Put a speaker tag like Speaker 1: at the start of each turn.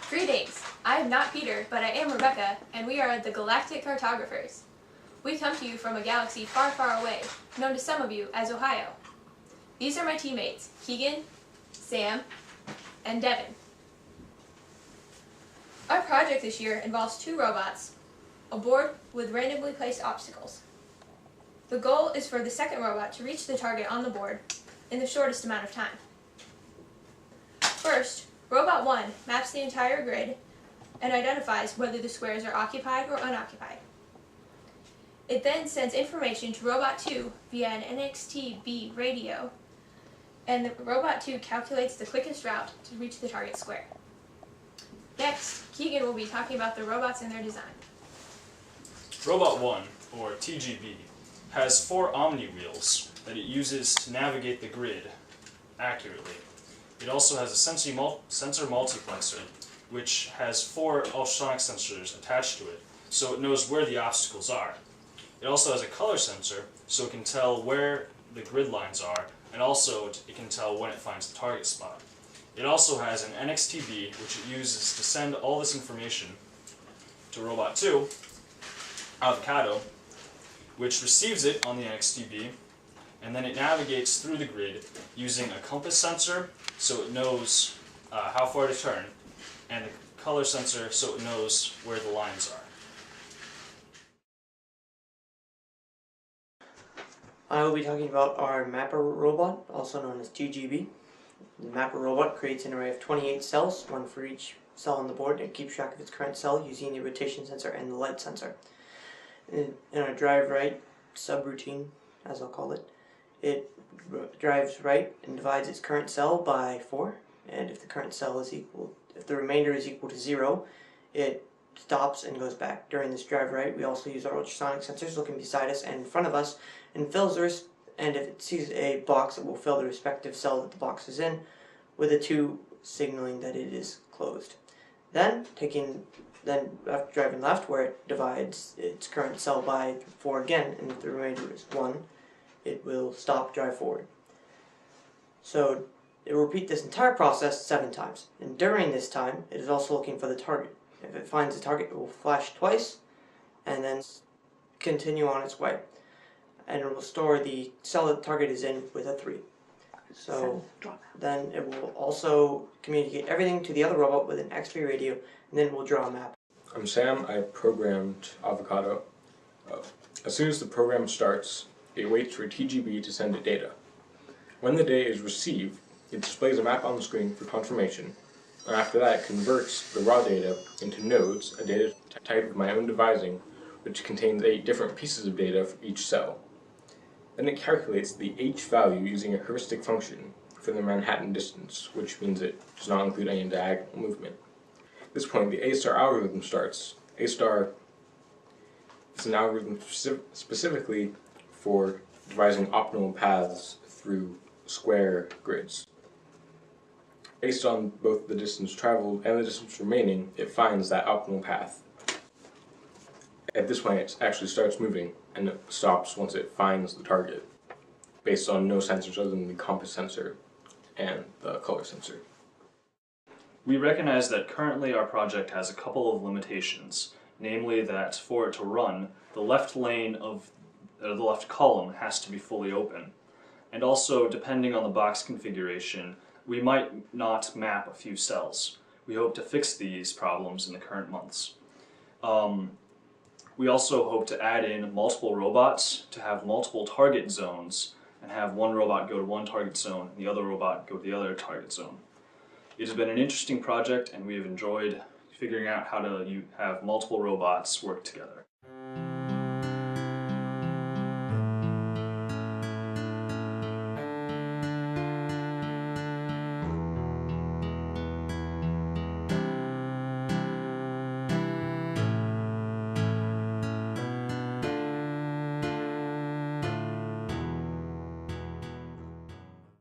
Speaker 1: Greetings! I am not Peter, but I am Rebecca, and we are the Galactic Cartographers. We come to you from a galaxy far, far away, known to some of you as Ohio. These are my teammates, Keegan, Sam, and Devin. Our project this year involves 2 robots, a board with randomly placed obstacles. The goal is for the second robot to reach the target on the board in the shortest amount of time. First, Robot 1 maps the entire grid and identifies whether the squares are occupied or unoccupied. It then sends information to Robot 2 via an NXT-B radio, and the Robot 2 calculates the quickest route to reach the target square. Next, Keegan will be talking about the robots and their design.
Speaker 2: Robot 1, or TGB, has 4 Omni wheels that it uses to navigate the grid accurately. It also has a sensor multiplexer, which has 4 ultrasonic sensors attached to it, so it knows where the obstacles are. It also has a color sensor, so it can tell where the grid lines are, and also it can tell when it finds the target spot. It also has an NXT-B, which it uses to send all this information to Robot 2, Avocado, which receives it on the NXT-B, and then it navigates through the grid using a compass sensor, so it knows how far to turn, and the color sensor, so it knows where the lines are.
Speaker 3: I will be talking about our Mapper robot, also known as TGB. The Mapper robot creates an array of 28 cells, 1 for each cell on the board, and keeps track of its current cell using the rotation sensor and the light sensor. In our drive right subroutine, as I'll call it, it drives right and divides its current cell by 4, and if the current cell is equal, if the remainder is equal to 0, it stops and goes back. During this drive right, we also use our ultrasonic sensors looking beside us and in front of us, and and if it sees a box, it will fill the respective cell that the box is in, with a 2 signaling that it is closed. Then after driving left, where it divides its current cell by 4 again, and if the remainder is 1, it will stop, drive forward. So it will repeat this entire process 7 times, and during this time, it is also looking for the target. If it finds the target, it will flash twice, and then continue on its way. And it will store the cell that the target is in with a 3. So then it will also communicate everything to the other robot with an X-ray radio, and then it will draw a map.
Speaker 4: I'm Sam. I programmed Avocado. As soon as the program starts, it waits for TGB to send it data. When the data is received, it displays a map on the screen for confirmation, and after that it converts the raw data into nodes, a data type of my own devising, which contains 8 different pieces of data for each cell. Then it calculates the h value using a heuristic function for the Manhattan distance, which means it does not include any diagonal movement. At this point, the A-star algorithm starts. A-star is an algorithm specifically for devising optimal paths through square grids. Based on both the distance traveled and the distance remaining, it finds that optimal path. At this point, it actually starts moving, and it stops once it finds the target, based on no sensors other than the compass sensor and the color sensor.
Speaker 2: We recognize that currently our project has a couple of limitations, namely that for it to run, the left lane of the left column has to be fully open. And also, depending on the box configuration, we might not map a few cells. We hope to fix these problems in the current months. We also hope to add in multiple robots to have multiple target zones and have one robot go to one target zone and the other robot go to the other target zone. It has been an interesting project, and we have enjoyed figuring out how to have multiple robots work together.